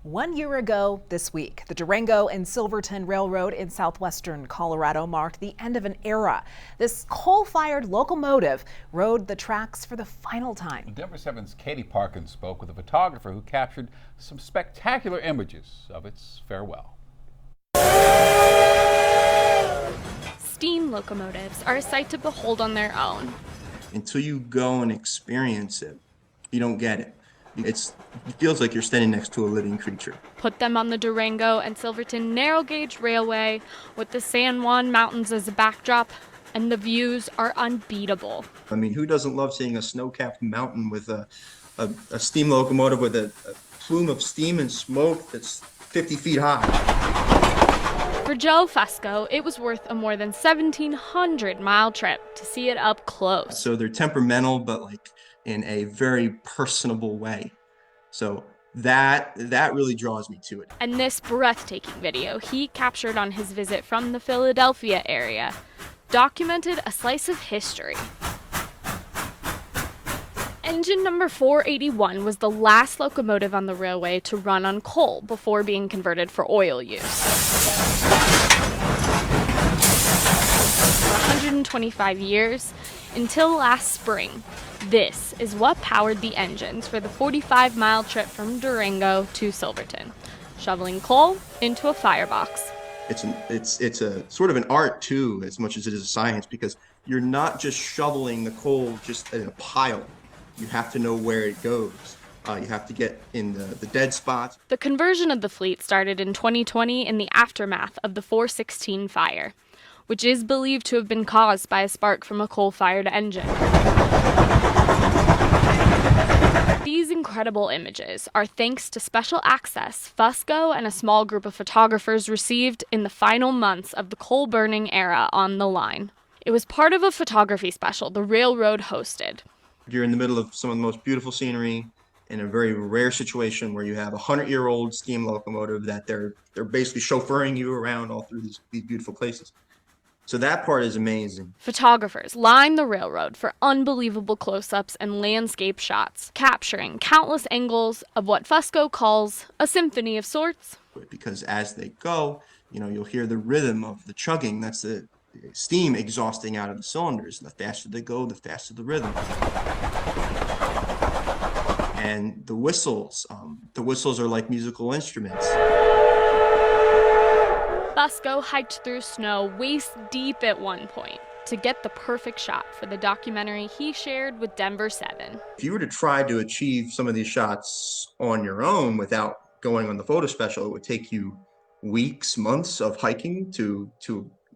1 year ago this week, the Durango and Silverton Railroad in southwestern Colorado marked the end of an era. This coal-fired locomotive rode the tracks for the final time. Denver 7's Katie Parkins spoke with a photographer who captured some spectacular images of its farewell. Steam locomotives are a sight to behold on their own. Until you go and experience it, you don't get it. It feels like you're standing next to a living creature. Put them on the Durango and Silverton narrow gauge railway with the San Juan Mountains as a backdrop, and the views are unbeatable. I mean, who doesn't love seeing a snow-capped mountain with a steam locomotive with a plume of steam and smoke that's 50 feet high? For Joe Fusco, it was worth a more than 1,700-mile trip to see it up close. So they're temperamental, but like in a very personable way. So that really draws me to it. And this breathtaking video he captured on his visit from the Philadelphia area documented a slice of history. Engine number 481 was the last locomotive on the railway to run on coal before being converted for oil use. For 125 years, until last spring, this is what powered the engines for the 45-mile trip from Durango to Silverton, shoveling coal into a firebox. It's a sort of an art too, as much as it is a science, because you're not just shoveling the coal just in a pile. You have to know where it goes. You have to get in the dead spots. The conversion of the fleet started in 2020 in the aftermath of the 416 fire, which is believed to have been caused by a spark from a coal-fired engine. These incredible images are thanks to special access Fusco and a small group of photographers received in the final months of the coal-burning era on the line. It was part of a photography special the railroad hosted. You're in the middle of some of the most beautiful scenery in a very rare situation where you have a 100-year-old steam locomotive that they're basically chauffeuring you around all through these beautiful places. So that part is amazing. Photographers line the railroad for unbelievable close-ups and landscape shots, capturing countless angles of what Fusco calls a symphony of sorts. Because as they go, you'll hear the rhythm of the chugging. That's the steam exhausting out of the cylinders. The faster they go, the faster the rhythm. And the whistles are like musical instruments. Fusco hiked through snow waist deep at one point to get the perfect shot for the documentary he shared with Denver 7. If you were to try to achieve some of these shots on your own without going on the photo special, it would take you weeks, months of hiking to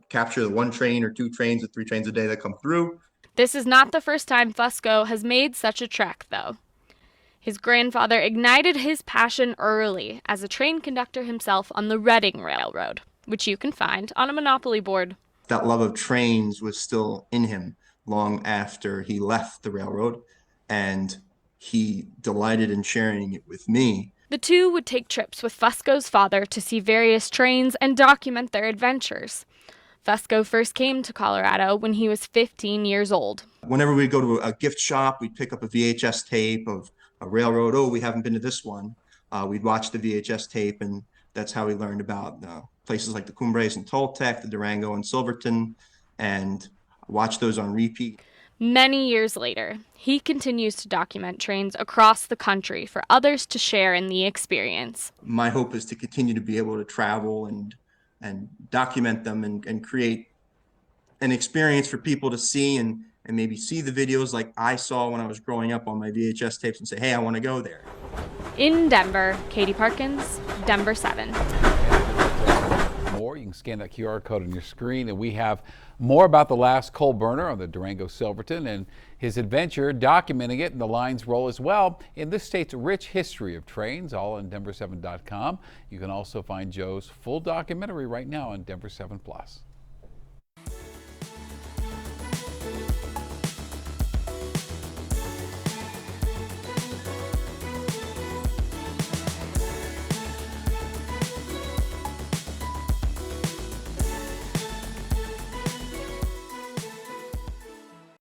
capture the one train or two trains or three trains a day that come through. This is not the first time Fusco has made such a trek, though. His grandfather ignited his passion early as a train conductor himself on the Reading Railroad, which you can find on a Monopoly board. That love of trains was still in him long after he left the railroad, and he delighted in sharing it with me. The two would take trips with Fusco's father to see various trains and document their adventures. Fusco first came to Colorado when he was 15 years old. Whenever we'd go to a gift shop, we'd pick up a VHS tape of a railroad. Oh, we haven't been to this one. We'd watch the VHS tape, and that's how we learned about places like the Cumbres and Toltec, the Durango and Silverton, and watch those on repeat. Many years later, he continues to document trains across the country for others to share in the experience. My hope is to continue to be able to travel and document them and create an experience for people to see and maybe see the videos like I saw when I was growing up on my VHS tapes and say, hey, I want to go there. In Denver, Katie Parkins, Denver 7. More, you can scan that QR code on your screen, and we have more about the last coal burner on the Durango Silverton and his adventure, documenting it, and the line's role as well in this state's rich history of trains, all on Denver7.com. You can also find Joe's full documentary right now on Denver 7 Plus.